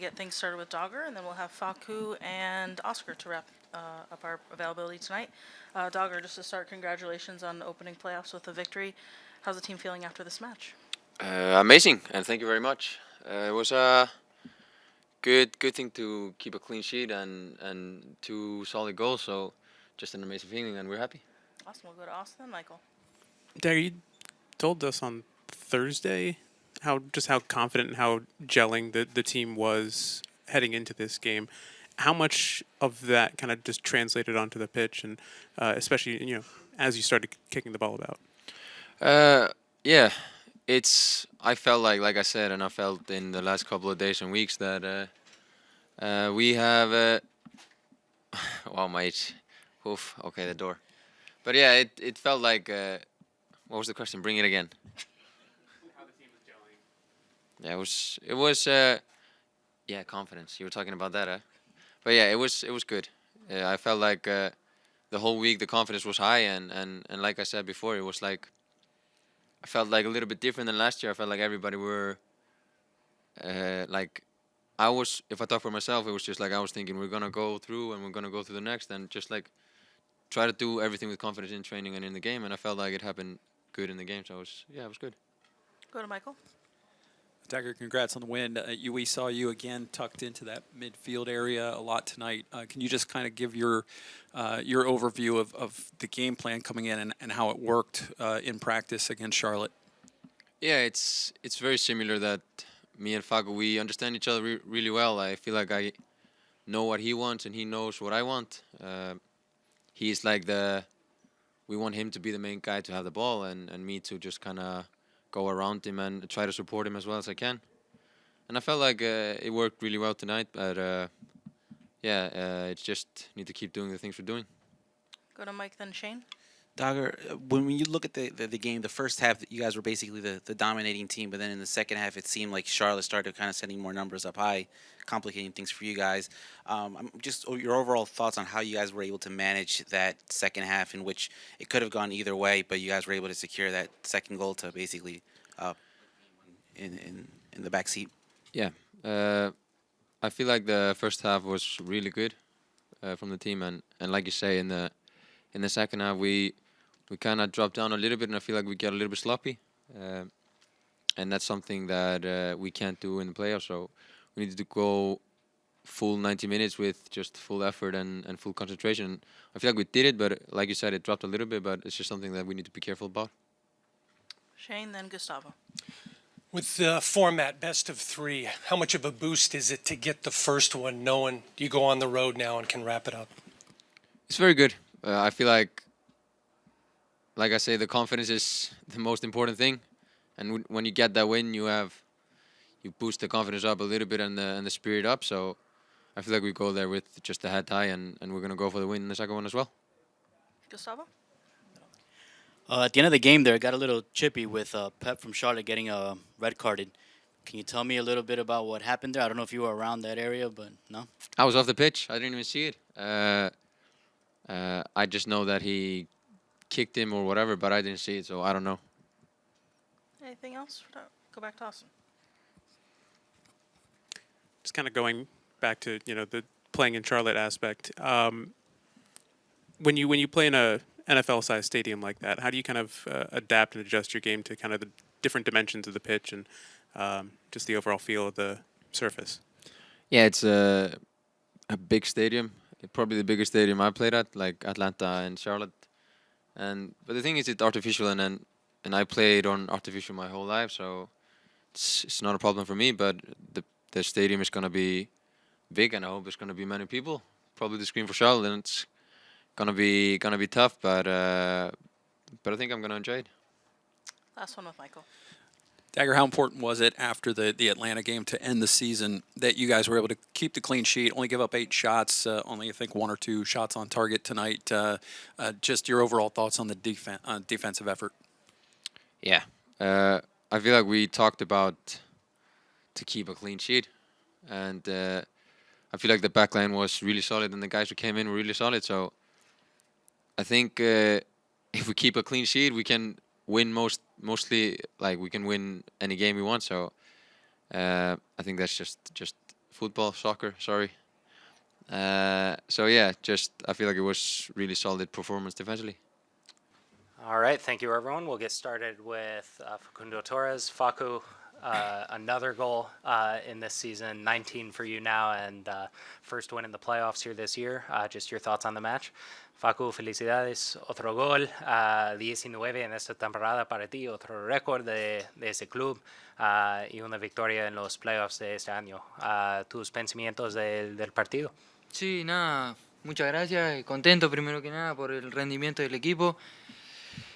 get things started with Dogger, and then we'll have Faku and Oscar to wrap up our availability tonight. Dogger, just to start, congratulations on opening playoffs with a victory. How's the team feeling after this match? Amazing, and thank you very much. It was a good thing to keep a clean sheet and two solid goals. So just an amazing feeling, and we're happy. Awesome. We'll go to Austin and Michael. Dagger, you told us on Thursday how confident and how gelling the team was heading into this game. How much of that kind of just translated onto the pitch, and especially as you started kicking the ball about? Yeah, I felt like I said, and I felt in the last couple of days and weeks that we have. Wow, my age. Oof. Okay, the door. But yeah, it felt like. What was the question? Bring it again. How the team was gelling. Yeah, it was yeah, confidence. You were talking about that, huh? But yeah, it was good. I felt like the whole week the confidence was high, and like I said before, it was like I felt like a little bit different than last year. I felt like everybody were like I was. If I talk for myself, it was just like I was thinking we're gonna go through and we're gonna go through the next, and just like try to do everything with confidence in training and in the game. And I felt like it happened good in the game. So it was good. Go to Michael. Dagger, congrats on the win. We saw you again tucked into that midfield area a lot tonight. Can you just kind of give your overview of the game plan coming in and how it worked in practice against Charlotte? Yeah, it's very similar that me and Fago, we understand each other really well. I feel like I know what he wants and he knows what I want. He's like we want him to be the main guy to have the ball and me to just kind of go around him and try to support him as well as I can. And I felt like it worked really well tonight, but it's just need to keep doing the things we're doing. Go to Mike, then Shane. Dogger, when you look at the game, the first half, you guys were basically the dominating team, but then in the second half, it seemed like Charlotte started kind of setting more numbers up high, complicating things for you guys. Just your overall thoughts on how you guys were able to manage that second half, in which it could have gone either way, but you guys were able to secure that second goal to basically in the back seat. Yeah, I feel like the first half was really good from the team, and like you say, in the second half we kind of dropped down a little bit, and I feel like we get a little bit sloppy, and that's something that we can't do in the playoffs. So we needed to go full 90 minutes with just full effort and full concentration. I feel like we did it, but like you said, it dropped a little bit, but it's just something that we need to be careful about. Shane, then Gustavo. With the format best of three, how much of a boost is it to get the first one knowing you go on the road now and can wrap it up? It's very good. I feel like I say, the confidence is the most important thing, and when you get that win, you boost the confidence up a little bit and the spirit up. So I feel like we go there with just the head high, and we're gonna go for the win in the second one as well. Gustavo. At the end of the game there, it got a little chippy with Pep from Charlotte getting red carded. Can you tell me a little bit about what happened there? I don't know if you were around that area, but no? I was off the pitch. I didn't even see it. I just know that he kicked him or whatever, but I didn't see it, so I don't know. Anything else? Go back to Austin. Just kind of going back to the playing in Charlotte aspect. When you play in a NFL-sized stadium like that, how do you kind of adapt and adjust your game to kind of the different dimensions of the pitch and just the overall feel of the surface? Yeah, it's a big stadium, probably the biggest stadium I played at, like Atlanta and Charlotte. But the thing is, it's artificial, and I played on artificial my whole life, so it's not a problem for me. But the stadium is gonna be big, and I hope there's gonna be many people. Probably the screen for Charlotte, and it's gonna be tough. But I think I'm gonna enjoy it. Last one with Michael. Dagger, how important was it after the Atlanta game to end the season that you guys were able to keep the clean sheet, only give up 8 shots, only I think 1 or 2 shots on target tonight? Just your overall thoughts on the defensive effort. Yeah, I feel like we talked about to keep a clean sheet, and I feel like the back line was really solid, and the guys who came in were really solid. So I think if we keep a clean sheet, we can win mostly, like we can win any game we want. So I think that's just football, soccer. Sorry. So yeah, just I feel like it was really solid performance defensively. All right, thank you, everyone. We'll get started with Facundo Torres. Facu, another goal in this season, 19 for you now, and first win in the playoffs here this year. Just your thoughts on the match. Facu, felicidades. Otro gol, 19 en esta temporada para ti, otro récord de ese club y una victoria en los playoffs de este año. ¿Tus pensamientos del partido? Sí, nada, muchas gracias. Contento primero que nada por el rendimiento del equipo.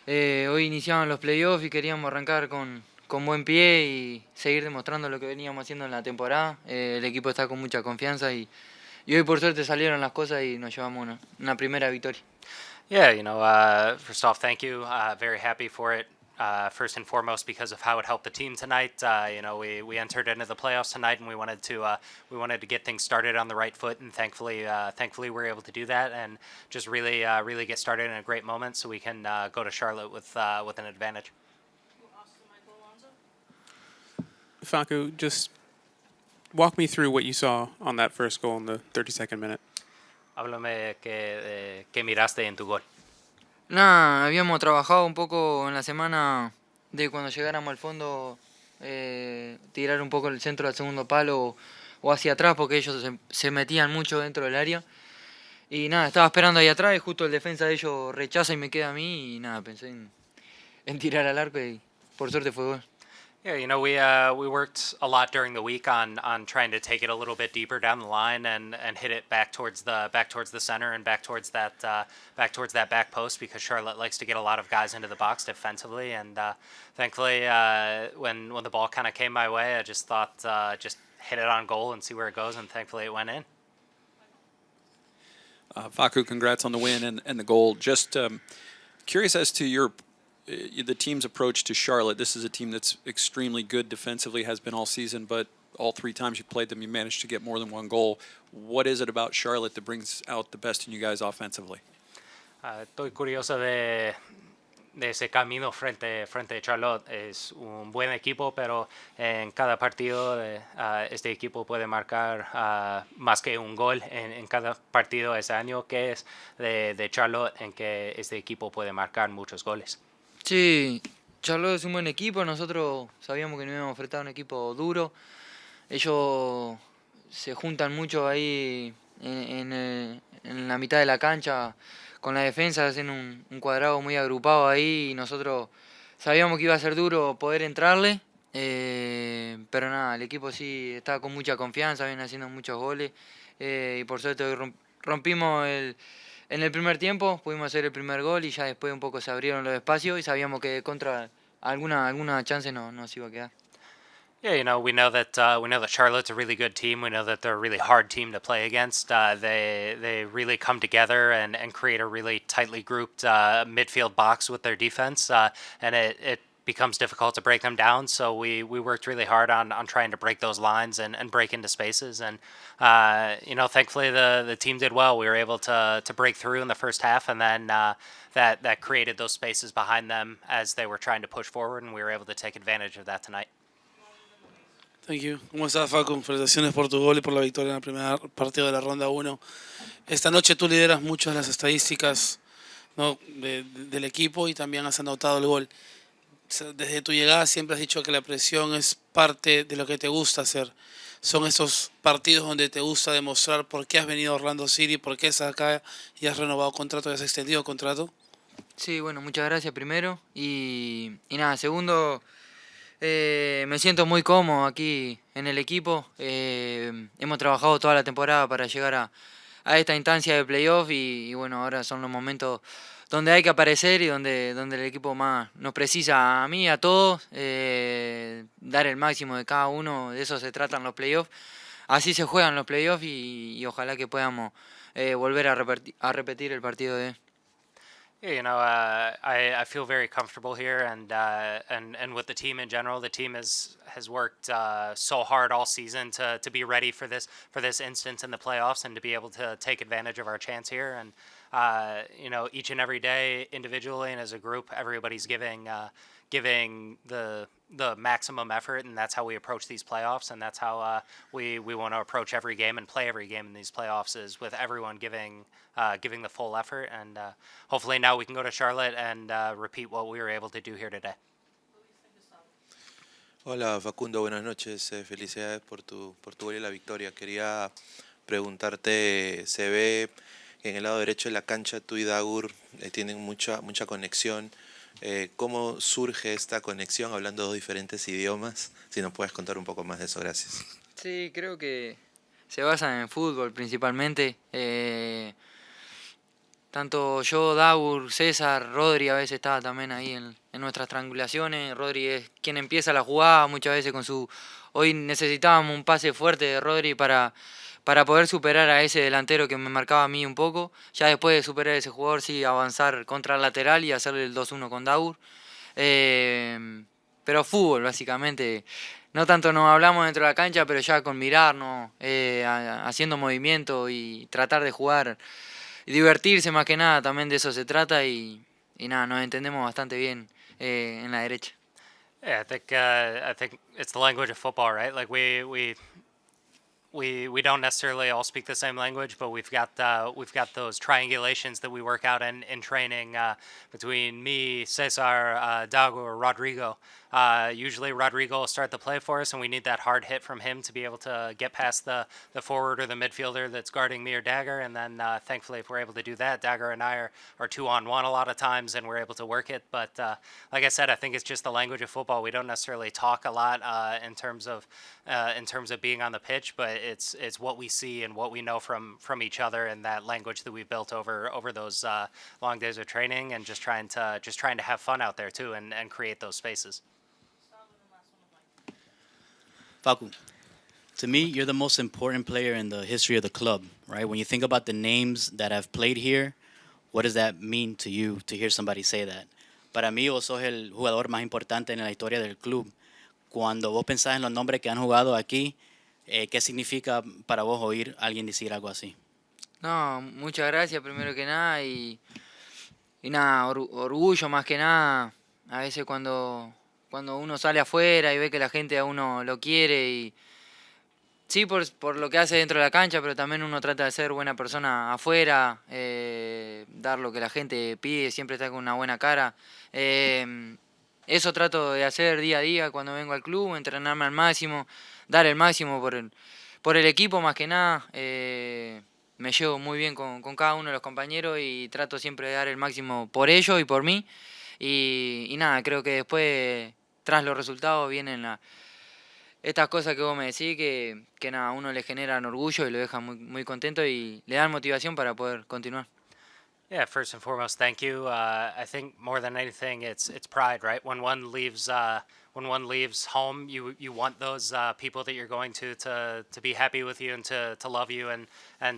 Hoy iniciaban los playoffs y queríamos arrancar con buen pie y seguir demostrando lo que veníamos haciendo en la temporada. El equipo está con mucha confianza y hoy por suerte salieron las cosas y nos llevamos una primera victoria. Yeah, first off, thank you. Very happy for it. First and foremost, because of how it helped the team tonight. We entered into the playoffs tonight, and we wanted to get things started on the right foot, and thankfully we were able to do that, and just really get started in a great moment, so we can go to Charlotte with an advantage. Facu, just walk me through what you saw on that first goal in the 32nd minute. Háblame que miraste en tu gol. Nada, habíamos trabajado un poco en la semana de cuando llegáramos al fondo, tirar un poco el centro al segundo palo o hacia atrás porque ellos se metían mucho dentro del área. Y nada, estaba esperando ahí atrás y justo el defensa de ellos rechaza y me queda a mí y nada, pensé en tirar al arco y por suerte fue gol. Yeah, we worked a lot during the week on trying to take it a little bit deeper down the line and hit it back towards the center and back towards that back post because Charlotte likes to get a lot of guys into the box defensively, and thankfully when the ball kind of came my way, I just thought just hit it on goal and see where it goes, and thankfully it went in. Facu, congrats on the win and the goal. Just curious as to the team's approach to Charlotte. This is a team that's extremely good defensively, has been all season, but all 3 times you played them, you managed to get more than 1 goal. What is it about Charlotte that brings out the best in you guys offensively? Estoy curioso de ese camino frente a Charlotte. Es un buen equipo, pero en cada partido este equipo puede marcar más que un gol en cada partido ese año, que es de Charlotte, en que este equipo puede marcar muchos goles. Sí, Charlotte es un buen equipo, nosotros sabíamos que nos íbamos a enfrentar a un equipo duro. Ellos se juntan mucho ahí en la mitad de la cancha con la defensa, hacen un cuadrado muy agrupado ahí y nosotros sabíamos que iba a ser duro poder entrarle, pero nada, el equipo sí estaba con mucha confianza, viene haciendo muchos goles y por suerte hoy rompimos en el primer tiempo, pudimos hacer el primer gol y ya después un poco se abrieron los espacios y sabíamos que contra alguna chance nos iba a quedar. Yeah, we know that Charlotte's a really good team. We know that they're a really hard team to play against. They really come together and create a really tightly grouped midfield box with their defense, and it becomes difficult to break them down. So we worked really hard on trying to break those lines and break into spaces. And thankfully the team did well. We were able to break through in the first half, and then that created those spaces behind them as they were trying to push forward, and we were able to take advantage of that tonight. Thank you. ¿Cómo estás, Facu? Felicitaciones por tu gol y por la victoria en el primer partido de la ronda 1. Esta noche tú lideras muchas de las estadísticas, ¿no? del equipo y también has anotado el gol. Desde tu llegada siempre has dicho que la presión es parte de lo que te gusta hacer. Son estos partidos donde te gusta demostrar por qué has venido a Orlando City, por qué estás acá y has renovado contrato y has extendido contrato. Sí, bueno, muchas gracias primero y nada, segundo, me siento muy cómodo aquí en el equipo. Hemos trabajado toda la temporada para llegar a esta instancia de playoff y bueno, ahora son los momentos donde hay que aparecer y donde el equipo más nos precisa a mí, a todos, dar el máximo de cada uno. De eso se tratan los playoffs. Así se juegan los playoffs y ojalá que podamos volver a repetir el partido de hoy. Yeah, I feel very comfortable here, and with the team in general. The team has worked so hard all season to be ready for this instance in the playoffs and to be able to take advantage of our chance here. And each and every day, individually and as a group, everybody's giving the the maximum effort, and that's how we approach these playoffs, and that's how we want to approach every game and play every game in these playoffs, is with everyone giving the full effort, and hopefully now we can go to Charlotte and repeat what we were able to do here today. Hola Facundo, buenas noches. Felicidades por tu gol y la victoria. Quería preguntarte, se ve que en el lado derecho de la cancha tú y Dagur tienen mucha conexión. ¿Cómo surge esta conexión hablando dos diferentes idiomas? Si nos puedes contar un poco más de eso, gracias. Sí, creo que se basa en fútbol principalmente. Tanto yo, Daur, César, Rodri a veces estaba también ahí en nuestras triangulaciones. Rodri es quien empieza la jugada muchas veces con su... Hoy necesitábamos un pase fuerte de Rodri para poder superar a ese delantero que me marcaba a mí un poco. Ya después de superar a ese jugador, sí, avanzar contra el lateral y hacerle el 2-1 con Daur. Pero fútbol, básicamente. No tanto nos hablamos dentro de la cancha, pero ya con mirarnos, haciendo movimiento y tratar de jugar y divertirse más que nada, también de eso se trata y nada, nos entendemos bastante bien en la derecha. Yeah, I think it's the language of football, right? Like we don't necessarily all speak the same language, but we've got those triangulations that we work out in training between me, Cesar, Dago, or Rodrigo. Usually Rodrigo will start the play for us, and we need that hard hit from him to be able to get past the forward or the midfielder that's guarding me or Dagger. And then thankfully, if we're able to do that, Dagger and I are 2-on-1 a lot of times, and we're able to work it. But like I said, I think it's just the language of football. We don't necessarily talk a lot in terms of being on the pitch, but it's what we see and what we know from each other, and that language that we've built over those long days of training, and just trying to have fun out there too, and create those spaces. Facu, to me, you're the most important player in the history of the club, right? When you think about the names that have played here, what does that mean to you to hear somebody say that? Para mí, vos sos el jugador más importante en la historia del club. Cuando vos pensás en los nombres que han jugado aquí, ¿qué significa para vos oír a alguien decir algo así? No, muchas gracias primero que nada y nada, orgullo más que nada. A veces cuando uno sale afuera y ve que la gente a uno lo quiere y sí por lo que hace dentro de la cancha, pero también uno trata de ser buena persona afuera, dar lo que la gente pide, siempre estar con una buena cara. Eso trato de hacer día a día cuando vengo al club, entrenarme al máximo, dar el máximo por el equipo más que nada. Me llevo muy bien con cada uno de los compañeros y trato siempre de dar el máximo por ellos y por mí. Y nada, creo que después, tras los resultados, vienen estas cosas que vos me decís que nada, a uno le generan orgullo y lo dejan muy, muy contento y le dan motivación para poder continuar. Yeah, first and foremost, thank you. I think more than anything, it's pride, right? When one leaves home, you want those people that you're going to be happy with you and to love you and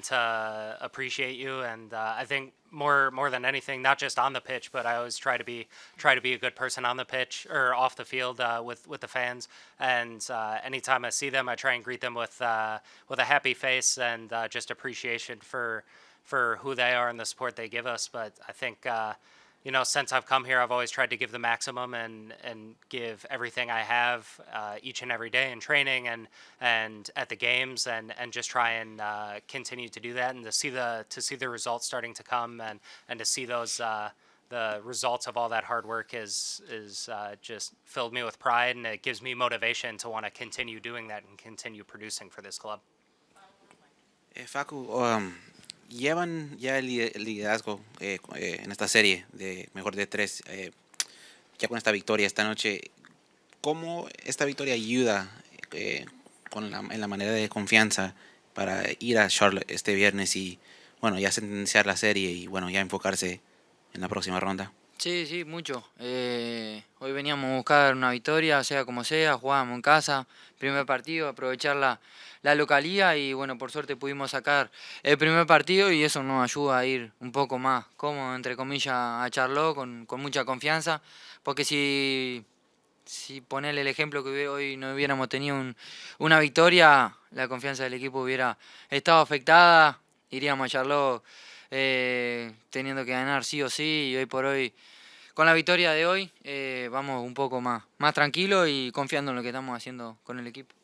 to appreciate you. And I think more than anything, not just on the pitch, but I always try to be a good person on the pitch or off the field with the fans. And anytime I see them, I try and greet them with a happy face and just appreciation for who they are and the support they give us. But I think, since I've come here, I've always tried to give the maximum and give everything I have each and every day in training and at the games and just try and continue to do that, and to see the results starting to come and to see those the results of all that hard work is just filled me with pride, and it gives me motivation to want to continue doing that and continue producing for this club. Facu, llevan ya el liderazgo en esta serie de mejor de tres, ya con esta victoria esta noche. ¿Cómo esta victoria ayuda en la manera de confianza para ir a Charlotte este viernes y bueno, ya sentenciar la serie y bueno, ya enfocarse en la próxima ronda? Sí, mucho. Hoy veníamos a buscar una victoria, sea como sea, jugábamos en casa, primer partido, aprovechar la localía y bueno, por suerte pudimos sacar el primer partido y eso nos ayuda a ir un poco más cómodo, entre comillas, a Charlotte con mucha confianza, porque si ponerle el ejemplo que hoy no hubiéramos tenido una victoria, la confianza del equipo hubiera estado afectada, iríamos a Charlotte teniendo que ganar sí o sí, y hoy por hoy con la victoria de hoy vamos un poco más tranquilos y confiando en lo que estamos haciendo con el equipo.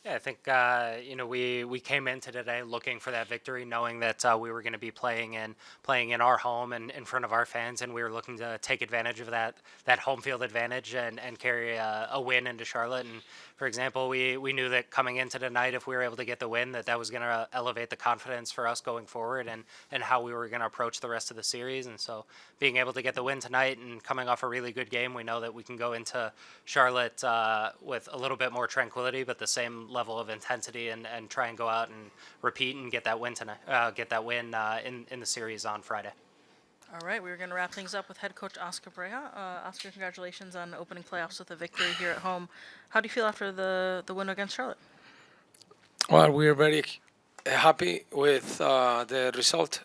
Yeah, I think we came into today looking for that victory, knowing that we were going to be playing in our home and in front of our fans, and we were looking to take advantage of that home field advantage and carry a win into Charlotte. And for example, we knew that coming into tonight, if we were able to get the win, that was going to elevate the confidence for us going forward and how we were going to approach the rest of the series. And so being able to get the win tonight and coming off a really good game, we know that we can go into Charlotte with a little bit more tranquility, but the same level of intensity and try and go out and repeat and get that win tonight, in the series on Friday. All right, we're going to wrap things up with head coach Oscar Pareja. Oscar, congratulations on opening playoffs with a victory here at home. How do you feel after the win against Charlotte? Well, we're very happy with the result,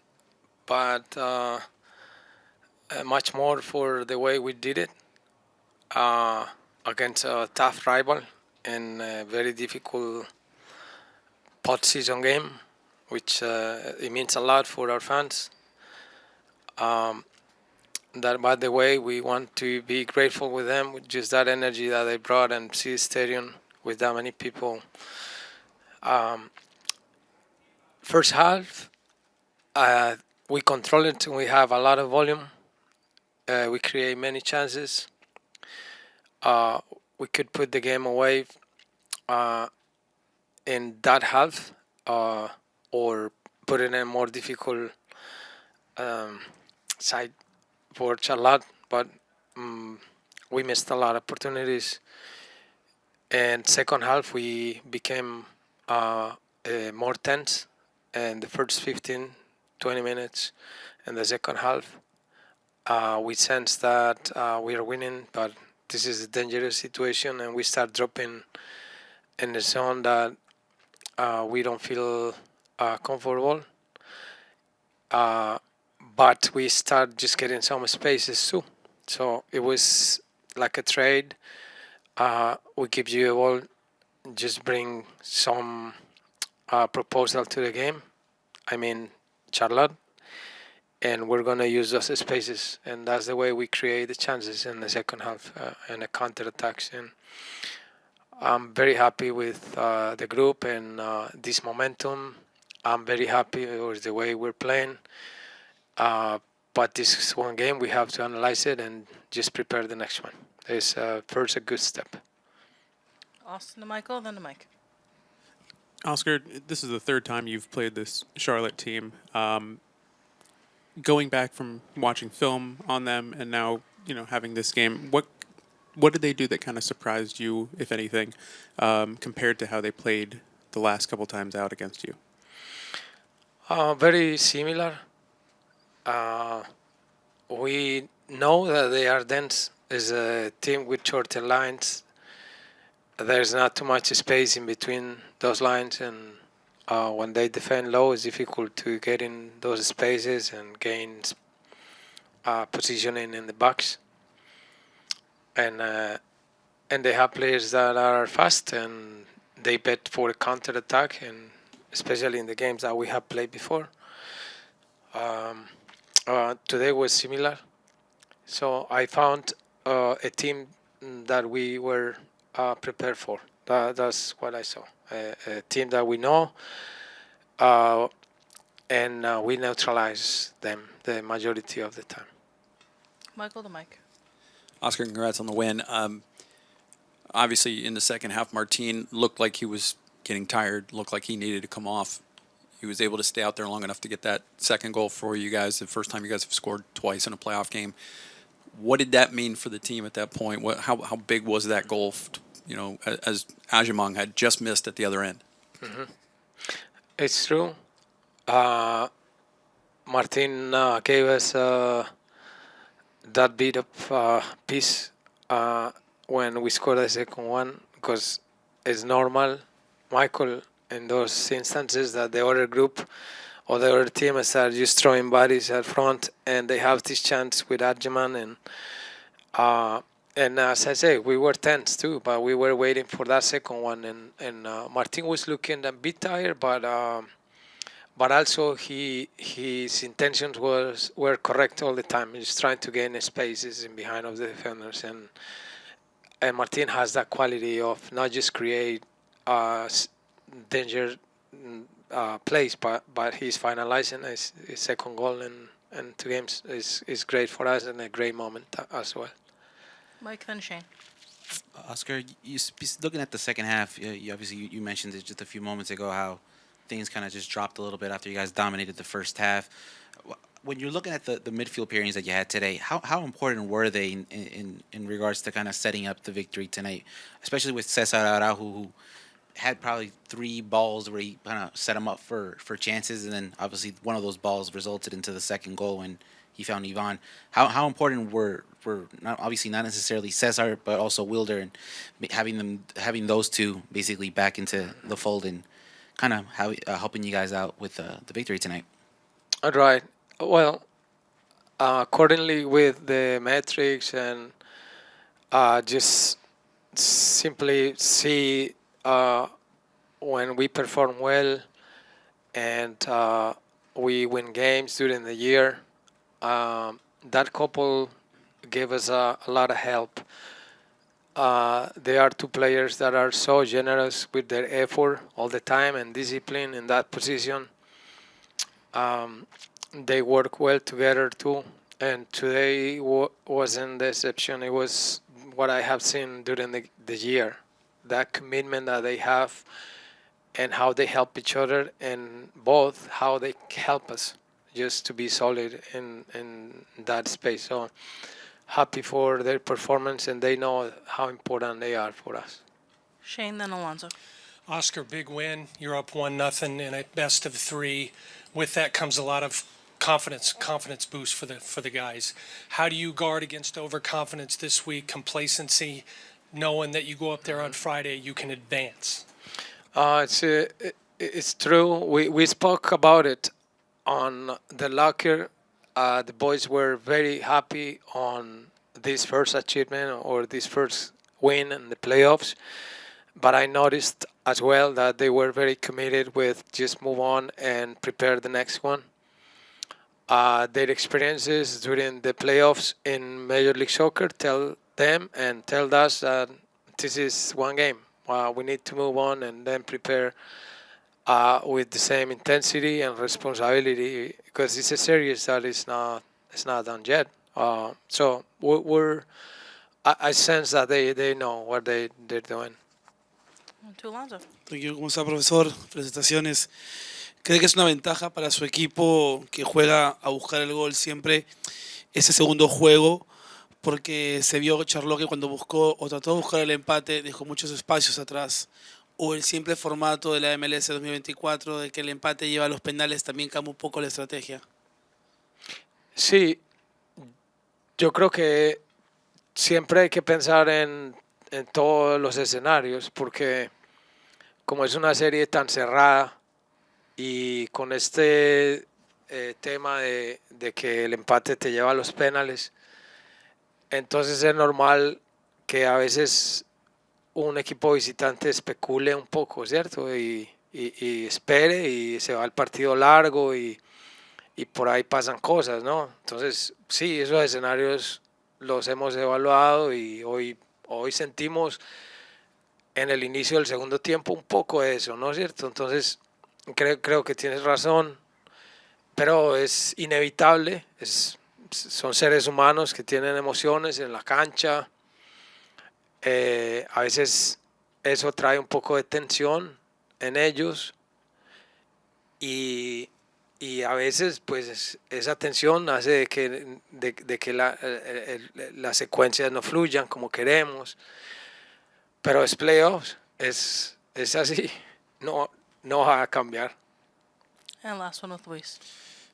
but much more for the way we did it against a tough rival in a very difficult postseason game, which it means a lot for our fans. That, by the way, we want to be grateful with them, with just that energy that they brought and see the stadium with that many people. First half, we control it. We have a lot of volume. We create many chances. We could put the game away in that half or put it in a more difficult side for Charlotte, but we missed a lot of opportunities. And second half, we became more tense. And the first 15, 20 minutes in the second half, we sensed that we are winning, but this is a dangerous situation, and we start dropping in the zone that we don't feel comfortable. But we start just getting some spaces too. So it was like a trade. We give you a ball, just bring some proposal to the game. I mean, Charlotte. And we're going to use those spaces. And that's the way we create the chances in the second half and the counterattacks. And I'm very happy with the group and this momentum. I'm very happy with the way we're playing. But this is one game. We have to analyze it and just prepare the next one. It's first a good step. Austin to Michael, then to Mike. Oscar, this is the third time you've played this Charlotte team. Going back from watching film on them and now, having this game, what did they do that kind of surprised you, if anything, compared to how they played the last couple times out against you? Very similar. We know that they are dense. Is a team with shorter lines. There's not too much space in between those lines, and when they defend low, it's difficult to get in those spaces and gain positioning in the box. And they have players that are fast, and they bet for a counter attack, and especially in the games that we have played before. Today was similar. So I found a team that we were prepared for. That's what I saw. A team that we know, and we neutralize them the majority of the time. Michael to Mike. Oscar, congrats on the win. Obviously, in the second half, Martin looked like he was getting tired, looked like he needed to come off. He was able to stay out there long enough to get that second goal for you guys, the first time you guys have scored twice in a playoff game. What did that mean for the team at that point? How big was that goal, as Ajimong had just missed at the other end? Mm-hmm. It's true. Martin gave us that bit of peace when we scored the second one, because it's normal, Michael, in those instances that the other group or the other team are just throwing bodies at front, and they have this chance with Adjaman. And as I say, we were tense too, but we were waiting for that second one. And Martin was looking a bit tired, but but also his intentions were correct all the time. He's trying to gain spaces in behind of the defenders, and Martin has that quality of not just create danger plays, but he's finalizing his second goal and 2 games is great for us and a great moment as well. Mike, then Shane. Oscar, looking at the second half, you obviously you mentioned it just a few moments ago how things kind of just dropped a little bit after you guys dominated the first half. When you're looking at the midfield pairings that you had today, how important were they in regards to kind of setting up the victory tonight, especially with Cesar Araujo, who had probably 3 balls where he kind of set him up for chances, and then obviously one of those balls resulted into the second goal when he found Ivan. How important were not obviously not necessarily Cesar, but also Wilder, and having those two basically back into the fold and kind of helping you guys out with the victory tonight? All right. Well, accordingly with the metrics and just simply see when we perform well and we win games during the year. That couple gave us a lot of help. They are 2 players that are so generous with their effort all the time and discipline in that position. They work well together too, and today wasn't the exception. It was what I have seen during the year, that commitment that they have and how they help each other, and both how they help us just to be solid in that space. So happy for their performance, and they know how important they are for us. Shane, then Alonso. Oscar, big win. You're up 1-0 in a best of 3. With that comes a lot of confidence boost for the guys. How do you guard against overconfidence this week, complacency, knowing that you go up there on Friday, you can advance? It's true. We spoke about it on the locker. The boys were very happy on this first achievement or this first win in the playoffs. But I noticed as well that they were very committed with just move on and prepare the next one. Their experiences during the playoffs in Major League Soccer tell them and tell us that this is one game. We need to move on and then prepare with the same intensity and responsibility, because it's a series that is not done yet. So I sense that they know what they're doing. To Alonso. Thank you. ¿Cómo está, profesor? Felicitaciones. ¿Cree que es una ventaja para su equipo que juega a buscar el gol siempre ese segundo juego? Porque se vio Charlotte que cuando buscó o trató de buscar el empate dejó muchos espacios atrás. O el simple formato de la MLS 2024 de que el empate lleva a los penales también cambia un poco la estrategia. Sí, yo creo que siempre hay que pensar en todos los escenarios, porque como es una serie tan cerrada y con este tema de que el empate te lleva a los penales, entonces es normal que a veces un equipo visitante especule un poco, ¿cierto? Y espere y se va al partido largo y por ahí pasan cosas, ¿no? Entonces, sí, esos escenarios los hemos evaluado y hoy sentimos en el inicio del segundo tiempo un poco de eso, ¿no es cierto? Entonces, creo que tienes razón, pero es inevitable, son seres humanos que tienen emociones en la cancha. A veces eso trae un poco de tensión en ellos y a veces pues esa tensión hace de que las secuencias no fluyan como queremos, pero es playoffs, es así, no va a cambiar. And last one with Luis.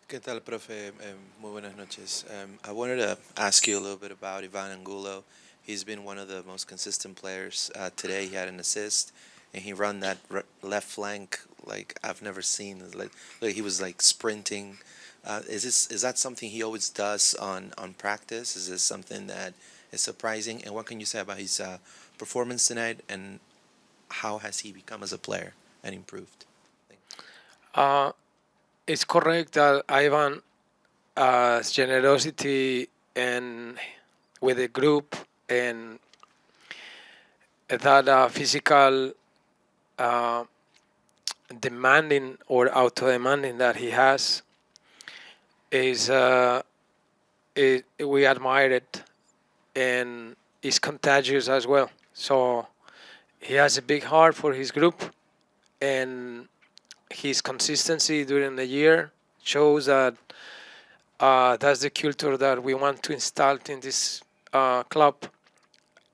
¿Qué tal, profe? Muy buenas noches. I wanted to ask you a little bit about Ivan Angulo. He's been one of the most consistent players. Today he had an assist, and he run that left flank like I've never seen. Like he was like sprinting. Is that something he always does on practice? Is this something that is surprising? And what can you say about his performance tonight, and how has he become as a player and improved? it's correct that Ivan generosity and with the group and that physical uh, demanding or auto demanding that he has is we admire it, and is contagious as well. So he has a big heart for his group, and his consistency during the year shows that that's the culture that we want to install in this club.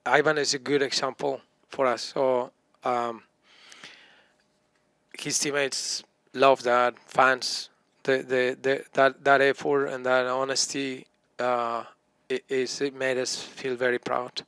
Ivan is a good example for us. So his teammates love that, fans, that effort and that honesty. It made us feel very proud.